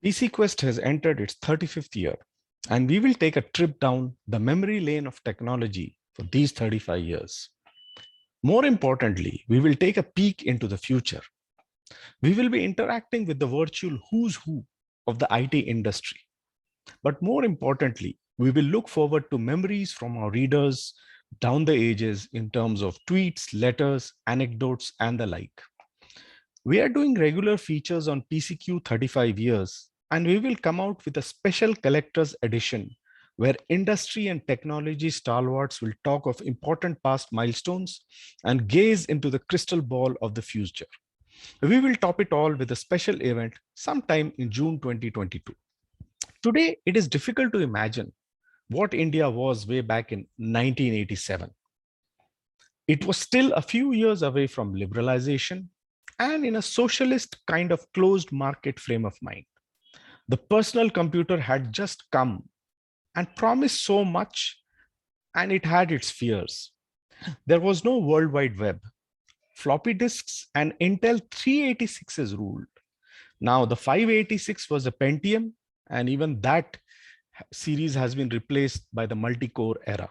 PC Quest has entered its 35th year, and we will take a trip down the memory lane of technology for these 35 years. More importantly, we will take a peek into the future. We will be interacting with the virtual who's who of the IT industry. But more importantly, we will look forward to memories from our readers down the ages in terms of tweets, letters, anecdotes, and the like. We are doing regular features on PCQ 35 years, and we will come out with a special collector's edition where industry and technology stalwarts will talk of important past milestones and gaze into the crystal ball of the future. We will top it all with a special event sometime in June 2022. Today, it is difficult to imagine what India was way back in 1987. It was still a few years away from liberalization and in a socialist kind of closed market frame of mind. The personal computer had just come and promised so much, and it had its fears. There was no World Wide Web. Floppy disks and Intel 386s ruled. Now, the 586 was a Pentium, and even that series has been replaced by the multi-core era.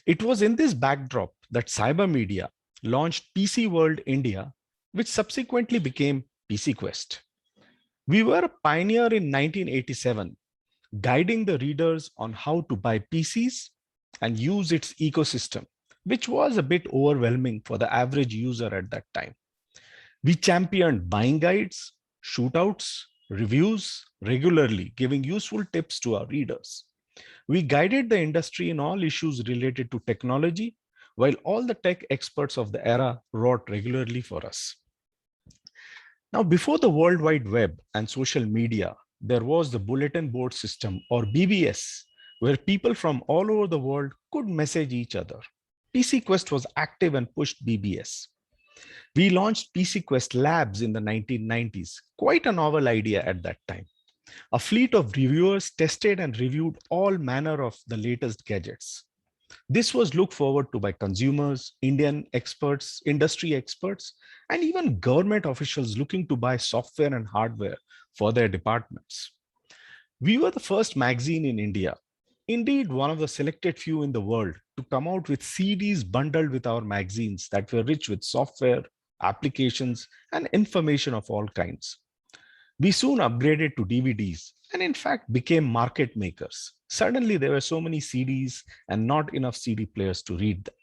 It was in this backdrop that Cybermedia launched PC World India, which subsequently became PC Quest. We were a pioneer in 1987, guiding the readers on how to buy PCs and use its ecosystem, which was a bit overwhelming for the average user at that time. We championed buying guides, shootouts, reviews regularly, giving useful tips to our readers. We guided the industry in all issues related to technology, while all the tech experts of the era wrote regularly for us. Now, before the World Wide Web and social media, there was the bulletin board system, or BBS, where people from all over the world could message each other. PC Quest was active and pushed BBS. We launched PC Quest Labs in the 1990s, quite a novel idea at that time. A fleet of reviewers tested and reviewed all manner of the latest gadgets. This was looked forward to by consumers, Indian experts, industry experts, and even government officials looking to buy software and hardware for their departments. We were the first magazine in India, indeed one of the selected few in the world, to come out with CDs bundled with our magazines that were rich with software, applications, and information of all kinds. We soon upgraded to DVDs and in fact became market makers. Suddenly there were so many CDs and not enough CD players to read them.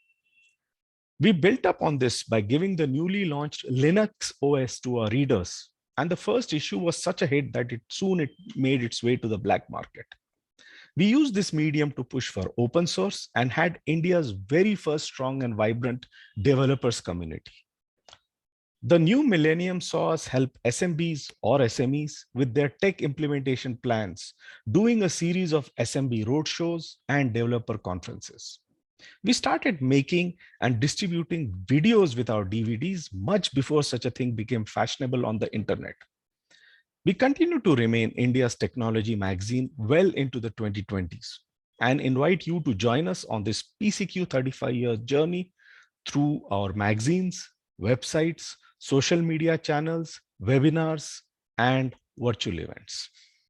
We built up on this by giving the newly launched Linux OS to our readers. And the first issue was such a hit that it made its way to the black market. We used this medium to push for open source and had India's very first strong and vibrant developers community. The new millennium saw us help SMBs or SMEs with their tech implementation plans, doing a series of SMB roadshows and developer conferences. We started making and distributing videos with our DVDs much before such a thing became fashionable on the internet. We continue to remain India's technology magazine well into the 2020s and invite you to join us on this PCQ 35-year journey through our magazines, websites, social media channels, webinars, and virtual events.